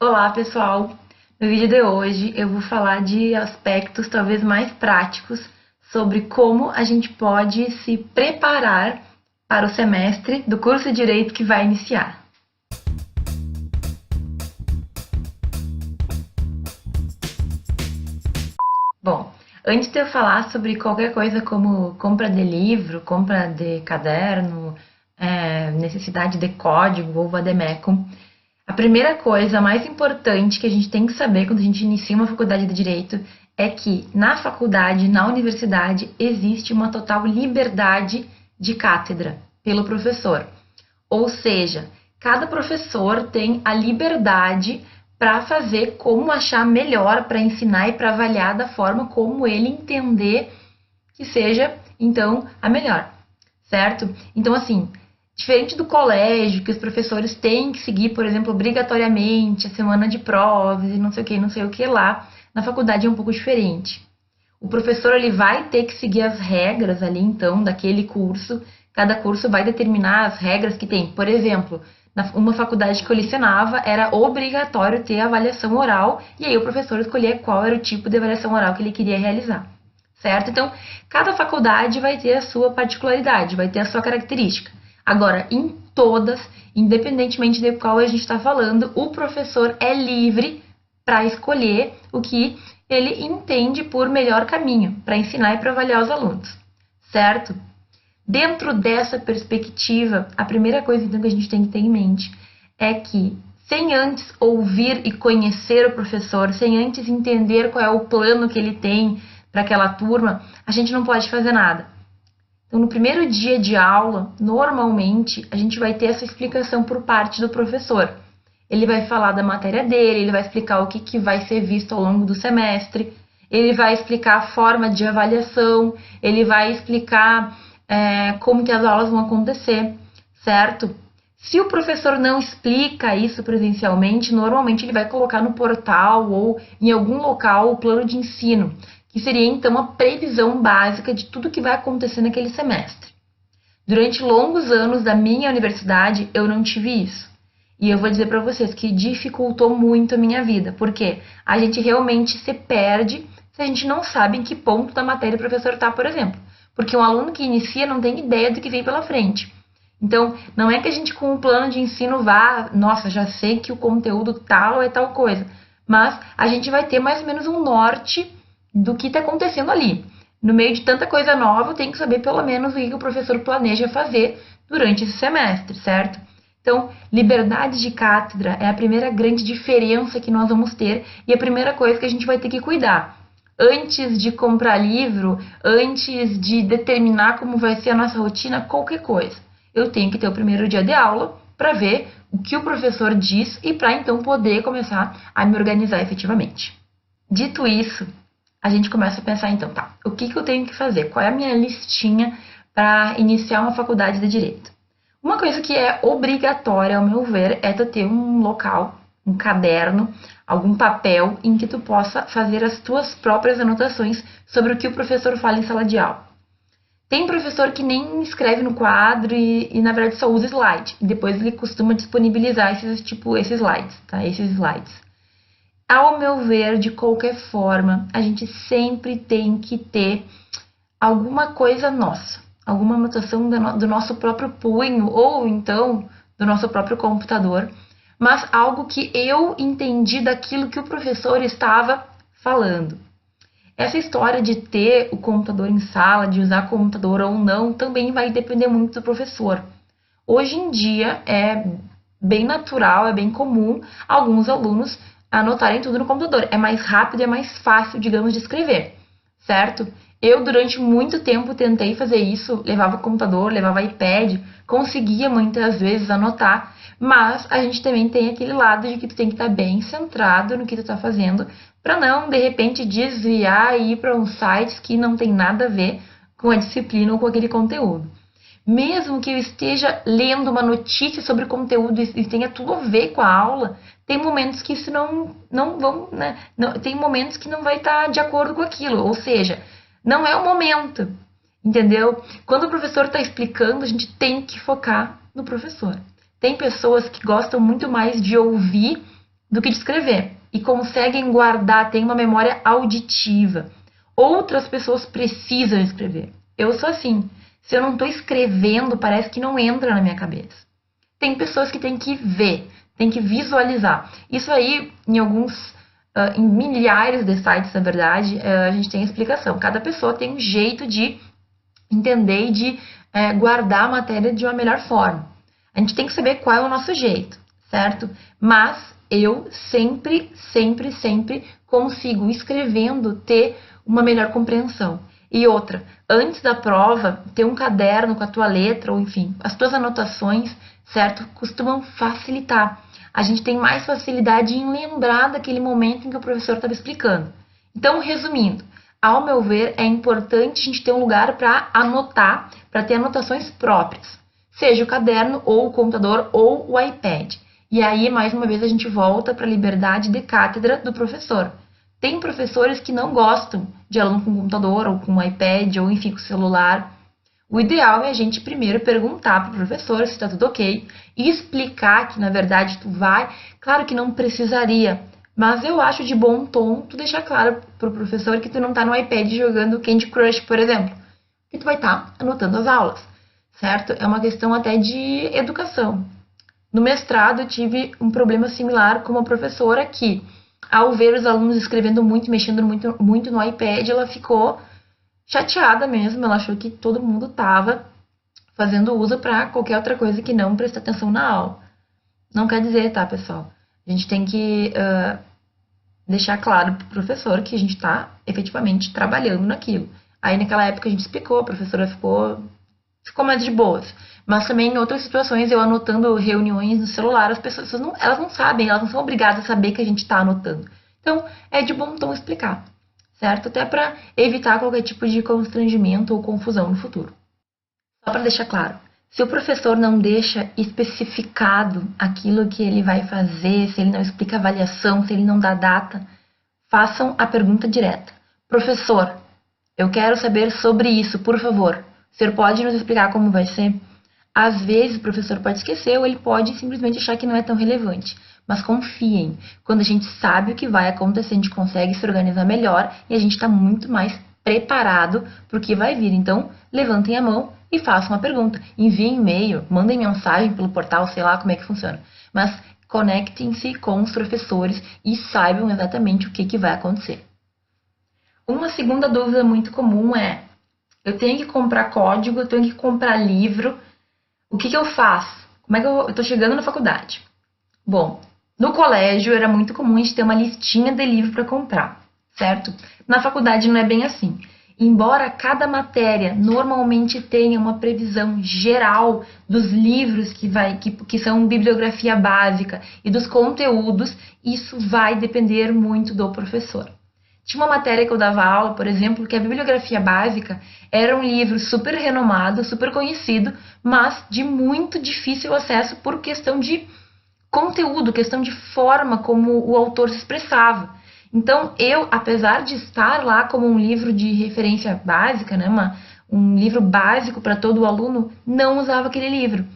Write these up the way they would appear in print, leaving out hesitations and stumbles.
Olá, pessoal! No vídeo de hoje eu vou falar de aspectos talvez mais práticos sobre como a gente pode se preparar para o semestre do curso de Direito que vai iniciar. Bom, antes de eu falar sobre qualquer coisa como compra de livro, compra de caderno, necessidade de código ou vademecum, a primeira coisa mais importante que a gente tem que saber quando a gente inicia uma faculdade de Direito é que na faculdade, na universidade, existe uma total liberdade de cátedra pelo professor. Ou seja, cada professor tem a liberdade para fazer como achar melhor, para ensinar e para avaliar da forma como ele entender que seja, então, a melhor, certo? Então, assim, diferente do colégio, que os professores têm que seguir, por exemplo, obrigatoriamente a semana de provas e não sei o que lá, na faculdade é um pouco diferente. O professor ele vai ter que seguir as regras ali, então, daquele curso. Cada curso vai determinar as regras que tem. Por exemplo, uma faculdade que eu lecionava, era obrigatório ter avaliação oral, e aí o professor escolhia qual era o tipo de avaliação oral que ele queria realizar, certo? Então, cada faculdade vai ter a sua particularidade, vai ter a sua característica. Agora, em todas, independentemente de qual a gente está falando, o professor é livre para escolher o que ele entende por melhor caminho para ensinar e para avaliar os alunos, certo? Dentro dessa perspectiva, a primeira coisa então, que a gente tem que ter em mente é que, sem antes ouvir e conhecer o professor, sem antes entender qual é o plano que ele tem para aquela turma, a gente não pode fazer nada. Então, no primeiro dia de aula, normalmente, a gente vai ter essa explicação por parte do professor. Ele vai falar da matéria dele, ele vai explicar o que vai ser visto ao longo do semestre, ele vai explicar a forma de avaliação, ele vai explicar como que as aulas vão acontecer, certo? Se o professor não explica isso presencialmente, normalmente ele vai colocar no portal ou em algum local o plano de ensino, que seria então a previsão básica de tudo que vai acontecer naquele semestre. Durante longos anos da minha universidade, eu não tive isso. E eu vou dizer para vocês que dificultou muito a minha vida, porque a gente realmente se perde se a gente não sabe em que ponto da matéria o professor está, por exemplo. Porque um aluno que inicia não tem ideia do que vem pela frente. Então, não é que a gente com o plano de ensino vá, nossa, já sei que o conteúdo tal é tal coisa, mas a gente vai ter mais ou menos um norte do que está acontecendo ali. No meio de tanta coisa nova, eu tenho que saber pelo menos o que o professor planeja fazer durante esse semestre, certo? Então, liberdade de cátedra é a primeira grande diferença que nós vamos ter e a primeira coisa que a gente vai ter que cuidar. Antes de comprar livro, antes de determinar como vai ser a nossa rotina, qualquer coisa, eu tenho que ter o primeiro dia de aula para ver o que o professor diz e para então poder começar a me organizar efetivamente. Dito isso, a gente começa a pensar então, tá, o que eu tenho que fazer? Qual é a minha listinha para iniciar uma faculdade de Direito? Uma coisa que é obrigatória, ao meu ver, é tu ter um local, um caderno, algum papel em que tu possa fazer as tuas próprias anotações sobre o que o professor fala em sala de aula. Tem professor que nem escreve no quadro e na verdade só usa slide. E depois ele costuma disponibilizar esses slides, tá? Esses slides. Ao meu ver, de qualquer forma, a gente sempre tem que ter alguma coisa nossa, alguma anotação do nosso próprio punho ou então do nosso próprio computador, mas algo que eu entendi daquilo que o professor estava falando. Essa história de ter o computador em sala, de usar computador ou não, também vai depender muito do professor. Hoje em dia é bem natural, é bem comum alguns alunos anotarem tudo no computador. É mais rápido, é mais fácil, digamos, de escrever, certo? Eu, durante muito tempo, tentei fazer isso, levava computador, levava iPad, conseguia muitas vezes anotar, mas a gente também tem aquele lado de que tu tem que estar bem centrado no que tu está fazendo, para não, de repente, desviar e ir para uns sites que não tem nada a ver com a disciplina ou com aquele conteúdo. Mesmo que eu esteja lendo uma notícia sobre o conteúdo e tenha tudo a ver com a aula, tem momentos que isso não vão, né? Tem momentos que não vai estar de acordo com aquilo, ou seja, não é o momento, entendeu? Quando o professor está explicando, a gente tem que focar no professor. Tem pessoas que gostam muito mais de ouvir do que de escrever e conseguem guardar, têm uma memória auditiva. Outras pessoas precisam escrever. Eu sou assim. Se eu não estou escrevendo, parece que não entra na minha cabeça. Tem pessoas que têm que ver, têm que visualizar. Isso aí, em milhares de sites, na verdade, a gente tem explicação. Cada pessoa tem um jeito de entender e de guardar a matéria de uma melhor forma. A gente tem que saber qual é o nosso jeito, certo? Mas eu sempre consigo, escrevendo, ter uma melhor compreensão. E outra, antes da prova, ter um caderno com a tua letra, ou enfim, as tuas anotações, certo? Costumam facilitar. A gente tem mais facilidade em lembrar daquele momento em que o professor estava explicando. Então, resumindo, ao meu ver, é importante a gente ter um lugar para anotar, para ter anotações próprias. Seja o caderno, ou o computador, ou o iPad. E aí, mais uma vez, a gente volta para a liberdade de cátedra do professor. Tem professores que não gostam de aluno com computador, ou com iPad, ou enfim, com celular. O ideal é a gente primeiro perguntar para o professor se está tudo ok e explicar que, na verdade, tu vai. Claro que não precisaria, mas eu acho de bom tom tu deixar claro para o professor que tu não está no iPad jogando Candy Crush, por exemplo, que tu vai estar anotando as aulas, certo? É uma questão até de educação. No mestrado, eu tive um problema similar com uma professora que, ao ver os alunos escrevendo muito, mexendo muito no iPad, ela ficou chateada mesmo. Ela achou que todo mundo estava fazendo uso para qualquer outra coisa que não prestar atenção na aula. Não quer dizer, tá, pessoal? A gente tem que deixar claro para o professor que a gente está efetivamente trabalhando naquilo. Aí, naquela época, a gente explicou, a professora ficou mais de boas. Mas também em outras situações, eu anotando reuniões no celular, as pessoas elas não sabem, elas não são obrigadas a saber que a gente está anotando. Então, é de bom tom explicar, certo? Até para evitar qualquer tipo de constrangimento ou confusão no futuro. Só para deixar claro, se o professor não deixa especificado aquilo que ele vai fazer, se ele não explica avaliação, se ele não dá data, façam a pergunta direta. Professor, eu quero saber sobre isso, por favor. O senhor pode nos explicar como vai ser? Às vezes o professor pode esquecer ou ele pode simplesmente achar que não é tão relevante. Mas confiem, quando a gente sabe o que vai acontecer, a gente consegue se organizar melhor e a gente está muito mais preparado para o que vai vir. Então, levantem a mão e façam uma pergunta. Enviem e-mail, mandem mensagem pelo portal, sei lá como é que funciona. Mas conectem-se com os professores e saibam exatamente o que vai acontecer. Uma segunda dúvida muito comum é: eu tenho que comprar código, eu tenho que comprar livro, o que eu faço? Como é que eu estou chegando na faculdade? Bom, no colégio era muito comum a gente ter uma listinha de livro para comprar, certo? Na faculdade não é bem assim. Embora cada matéria normalmente tenha uma previsão geral dos livros que são bibliografia básica e dos conteúdos, isso vai depender muito do professor. Tinha uma matéria que eu dava aula, por exemplo, que a bibliografia básica era um livro super renomado, super conhecido, mas de muito difícil acesso por questão de conteúdo, questão de forma como o autor se expressava. Então, eu, apesar de estar lá como um livro de referência básica, né, um livro básico para todo aluno, não usava aquele livro.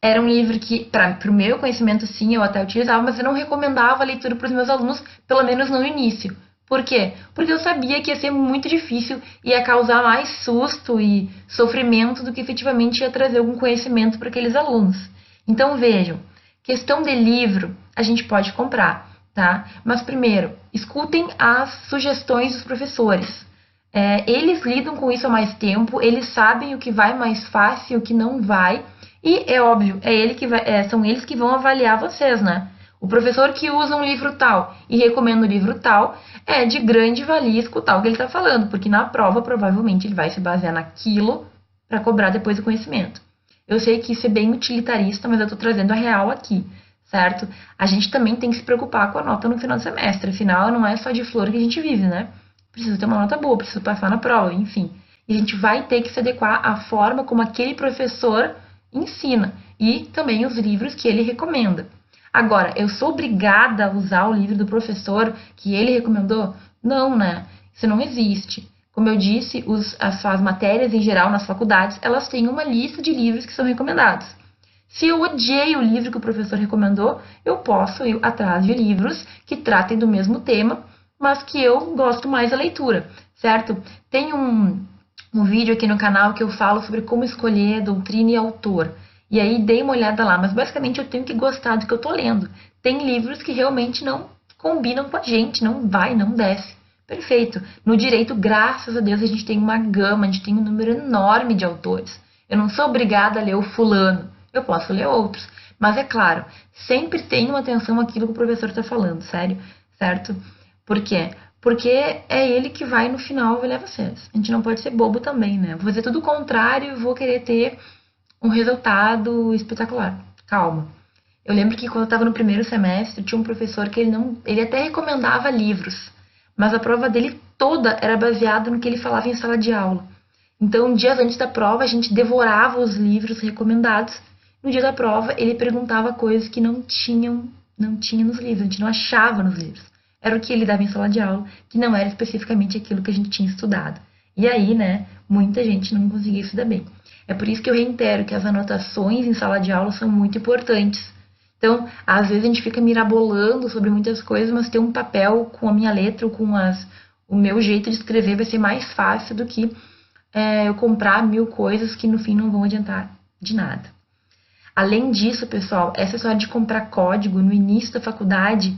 Era um livro que, para o meu conhecimento, sim, eu até utilizava, mas eu não recomendava a leitura para os meus alunos, pelo menos no início. Por quê? Porque eu sabia que ia ser muito difícil, ia causar mais susto e sofrimento do que efetivamente ia trazer algum conhecimento para aqueles alunos. Então, vejam, questão de livro, a gente pode comprar, tá? Mas primeiro, escutem as sugestões dos professores. Eles lidam com isso há mais tempo, eles sabem o que vai mais fácil e o que não vai, e é óbvio, são eles que vão avaliar vocês, né? O professor que usa um livro tal e recomenda o livro tal, é de grande valia escutar o que ele está falando, porque na prova provavelmente ele vai se basear naquilo para cobrar depois o conhecimento. Eu sei que isso é bem utilitarista, mas eu estou trazendo a real aqui, certo? A gente também tem que se preocupar com a nota no final do semestre, afinal não é só de flor que a gente vive, né? Precisa ter uma nota boa, precisa passar na prova, enfim. E a gente vai ter que se adequar à forma como aquele professor ensina e também os livros que ele recomenda. Agora, eu sou obrigada a usar o livro do professor que ele recomendou? Não, né? Isso não existe. Como eu disse, as matérias em geral nas faculdades, elas têm uma lista de livros que são recomendados. Se eu odiei o livro que o professor recomendou, eu posso ir atrás de livros que tratem do mesmo tema, mas que eu gosto mais da leitura, certo? Tem um vídeo aqui no canal que eu falo sobre como escolher doutrina e autor. E aí dei uma olhada lá, mas basicamente eu tenho que gostar do que eu tô lendo. Tem livros que realmente não combinam com a gente, não vai, não desce. Perfeito. No direito, graças a Deus, a gente tem uma gama, a gente tem um número enorme de autores. Eu não sou obrigada a ler o fulano, eu posso ler outros. Mas é claro, sempre tenham atenção àquilo que o professor está falando, sério, certo? Por quê? Porque é ele que vai no final avaliar vocês. A gente não pode ser bobo também, né? Vou fazer tudo o contrário e vou querer ter um resultado espetacular. Calma. Eu lembro que quando eu estava no primeiro semestre, tinha um professor que ele até recomendava livros, mas a prova dele toda era baseada no que ele falava em sala de aula. Então, dias antes da prova, a gente devorava os livros recomendados. No dia da prova, ele perguntava coisas que não tinha nos livros, a gente não achava nos livros. Era o que ele dava em sala de aula, que não era especificamente aquilo que a gente tinha estudado. E aí, né, muita gente não conseguia estudar bem. É por isso que eu reitero que as anotações em sala de aula são muito importantes. Então, às vezes a gente fica mirabolando sobre muitas coisas, mas ter um papel com a minha letra ou com o meu jeito de escrever vai ser mais fácil do que eu comprar 1000 coisas que no fim não vão adiantar de nada. Além disso, pessoal, essa história de comprar código no início da faculdade,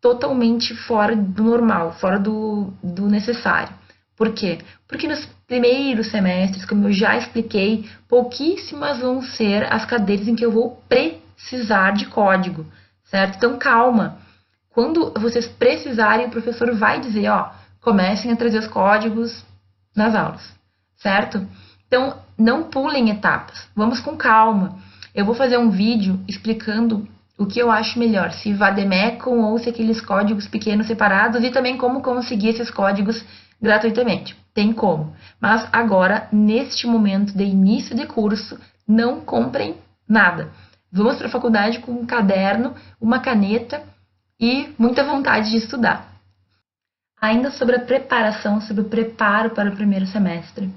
totalmente fora do normal, fora do necessário. Por quê? Porque nos primeiros semestres, como eu já expliquei, pouquíssimas vão ser as cadeiras em que eu vou precisar de código, certo? Então, calma. Quando vocês precisarem, o professor vai dizer, ó, comecem a trazer os códigos nas aulas, certo? Então, não pulem etapas. Vamos com calma. Eu vou fazer um vídeo explicando o que eu acho melhor, se vademecum ou se aqueles códigos pequenos separados, e também como conseguir esses códigos gratuitamente. Tem como. Mas agora, neste momento de início de curso, não comprem nada. Vamos para a faculdade com um caderno, uma caneta e muita vontade de estudar. Ainda sobre a preparação, sobre o preparo para o primeiro semestre.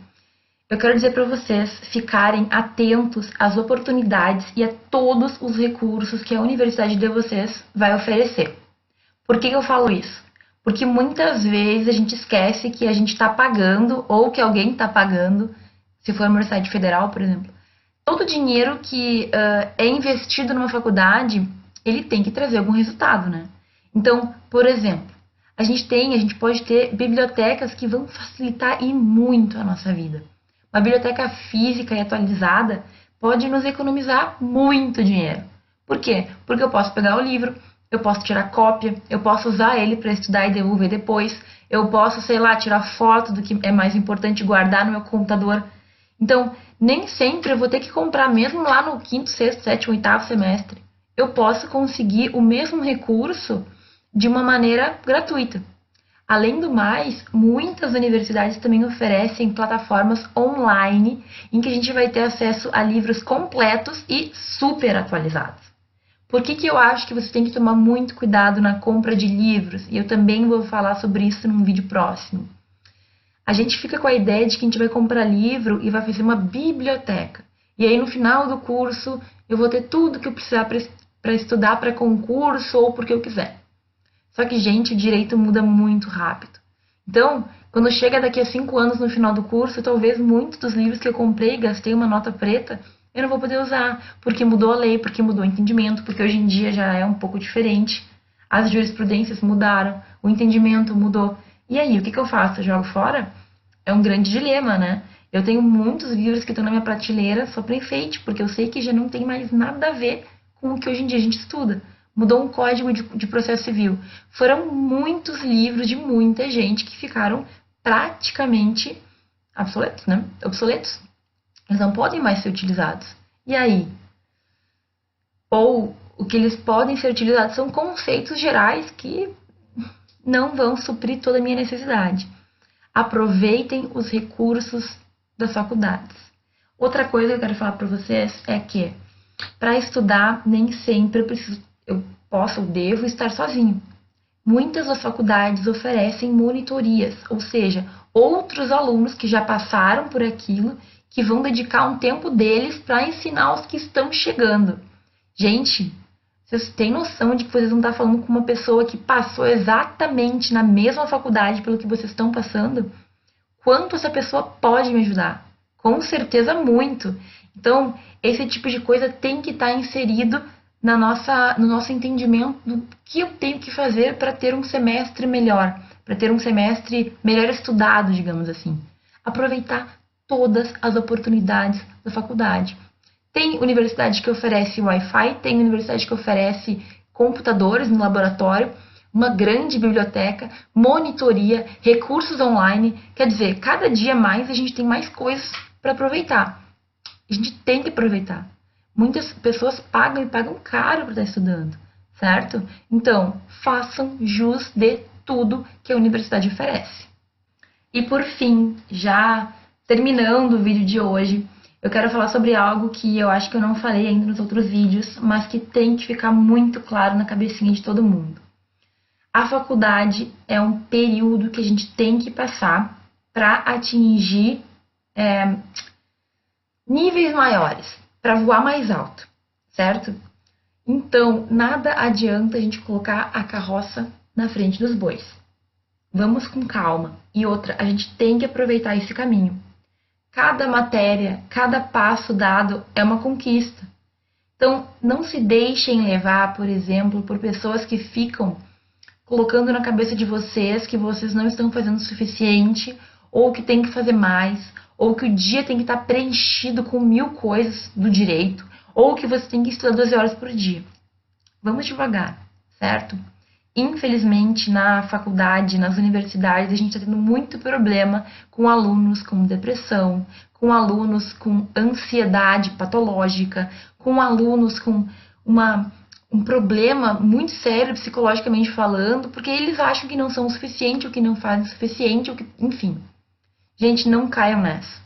Eu quero dizer para vocês ficarem atentos às oportunidades e a todos os recursos que a universidade de vocês vai oferecer. Por que eu falo isso? Porque muitas vezes a gente esquece que a gente está pagando ou que alguém está pagando, se for uma universidade federal, por exemplo. Todo o dinheiro que é investido numa faculdade, ele tem que trazer algum resultado, né? Então, por exemplo, a gente pode ter bibliotecas que vão facilitar e muito a nossa vida. Uma biblioteca física e atualizada pode nos economizar muito dinheiro. Por quê? Porque eu posso pegar o livro, eu posso tirar cópia, eu posso usar ele para estudar e devolver depois, eu posso, sei lá, tirar foto do que é mais importante e guardar no meu computador. Então, nem sempre eu vou ter que comprar, mesmo lá no 5º, 6º, 7º, 8º semestre. Eu posso conseguir o mesmo recurso de uma maneira gratuita. Além do mais, muitas universidades também oferecem plataformas online em que a gente vai ter acesso a livros completos e super atualizados. Por que eu acho que você tem que tomar muito cuidado na compra de livros? E eu também vou falar sobre isso num vídeo próximo. A gente fica com a ideia de que a gente vai comprar livro e vai fazer uma biblioteca. E aí no final do curso eu vou ter tudo que eu precisar para estudar para concurso ou porque eu quiser. Só que, gente, o direito muda muito rápido. Então, quando chega daqui a 5 anos no final do curso, talvez muitos dos livros que eu comprei e gastei uma nota preta, eu não vou poder usar, porque mudou a lei, porque mudou o entendimento, porque hoje em dia já é um pouco diferente. As jurisprudências mudaram, o entendimento mudou. E aí, o que eu faço? Eu jogo fora? É um grande dilema, né? Eu tenho muitos livros que estão na minha prateleira só para enfeite, porque eu sei que já não tem mais nada a ver com o que hoje em dia a gente estuda. Mudou um código de processo civil. Foram muitos livros de muita gente que ficaram praticamente obsoletos, né? Obsoletos. Eles não podem mais ser utilizados. E aí? Ou o que eles podem ser utilizados são conceitos gerais que não vão suprir toda a minha necessidade. Aproveitem os recursos das faculdades. Outra coisa que eu quero falar para vocês é que para estudar nem sempre eu posso ou devo estar sozinho. Muitas das faculdades oferecem monitorias, ou seja, outros alunos que já passaram por aquilo, que vão dedicar um tempo deles para ensinar os que estão chegando. Gente, vocês têm noção de que vocês vão estar falando com uma pessoa que passou exatamente na mesma faculdade pelo que vocês estão passando? Quanto essa pessoa pode me ajudar? Com certeza muito. Então, esse tipo de coisa tem que estar inserido no nosso entendimento do que eu tenho que fazer para ter um semestre melhor, para ter um semestre melhor estudado, digamos assim. Aproveitar todas as oportunidades da faculdade. Tem universidade que oferece Wi-Fi, tem universidade que oferece computadores no laboratório, uma grande biblioteca, monitoria, recursos online. Quer dizer, cada dia mais a gente tem mais coisas para aproveitar. A gente tem que aproveitar. Muitas pessoas pagam e pagam caro para estar estudando, certo? Então, façam jus de tudo que a universidade oferece. E por fim, já terminando o vídeo de hoje, eu quero falar sobre algo que eu acho que eu não falei ainda nos outros vídeos, mas que tem que ficar muito claro na cabecinha de todo mundo. A faculdade é um período que a gente tem que passar para atingir níveis maiores, para voar mais alto, certo? Então, nada adianta a gente colocar a carroça na frente dos bois. Vamos com calma. E outra, a gente tem que aproveitar esse caminho. Cada matéria, cada passo dado é uma conquista. Então, não se deixem levar, por exemplo, por pessoas que ficam colocando na cabeça de vocês que vocês não estão fazendo o suficiente, ou que tem que fazer mais, ou que o dia tem que estar preenchido com 1000 coisas do direito, ou que você tem que estudar 12 horas por dia. Vamos devagar, certo? Infelizmente, na faculdade, nas universidades, a gente está tendo muito problema com alunos com depressão, com alunos com ansiedade patológica, com alunos com um problema muito sério psicologicamente falando, porque eles acham que não são o suficiente, ou que não fazem o suficiente, ou que, enfim. Gente, não caiam nessa,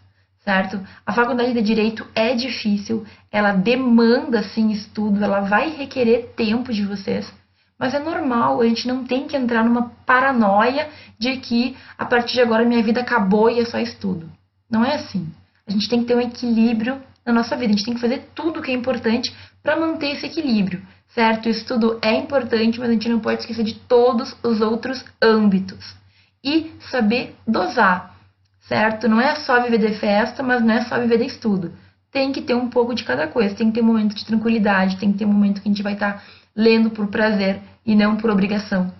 certo? A faculdade de Direito é difícil, ela demanda, sim, estudo, ela vai requerer tempo de vocês, mas é normal, a gente não tem que entrar numa paranoia de que a partir de agora minha vida acabou e é só estudo. Não é assim. A gente tem que ter um equilíbrio na nossa vida, a gente tem que fazer tudo o que é importante para manter esse equilíbrio, certo? O estudo é importante, mas a gente não pode esquecer de todos os outros âmbitos. E saber dosar, certo? Não é só viver de festa, mas não é só viver de estudo. Tem que ter um pouco de cada coisa, tem que ter um momento de tranquilidade, tem que ter um momento que a gente vai estar lendo por prazer e não por obrigação.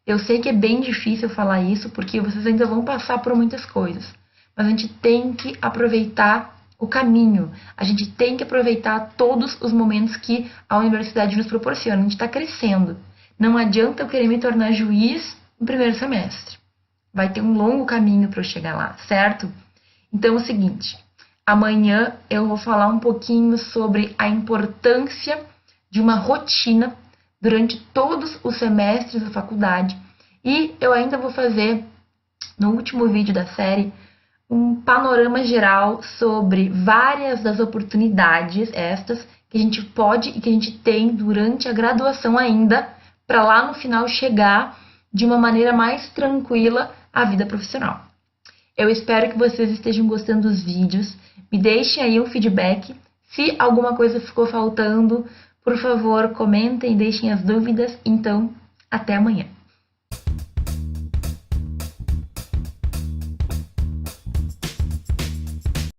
Eu sei que é bem difícil falar isso, porque vocês ainda vão passar por muitas coisas, mas a gente tem que aproveitar o caminho, a gente tem que aproveitar todos os momentos que a universidade nos proporciona. A gente está crescendo. Não adianta eu querer me tornar juiz no primeiro semestre. Vai ter um longo caminho para eu chegar lá, certo? Então é o seguinte, amanhã eu vou falar um pouquinho sobre a importância de uma rotina durante todos os semestres da faculdade. E eu ainda vou fazer, no último vídeo da série, um panorama geral sobre várias das oportunidades estas que a gente pode e que a gente tem durante a graduação ainda, para lá no final chegar de uma maneira mais tranquila à vida profissional. Eu espero que vocês estejam gostando dos vídeos. Me deixem aí um feedback. Se alguma coisa ficou faltando, por favor, comentem e deixem as dúvidas. Então, até amanhã.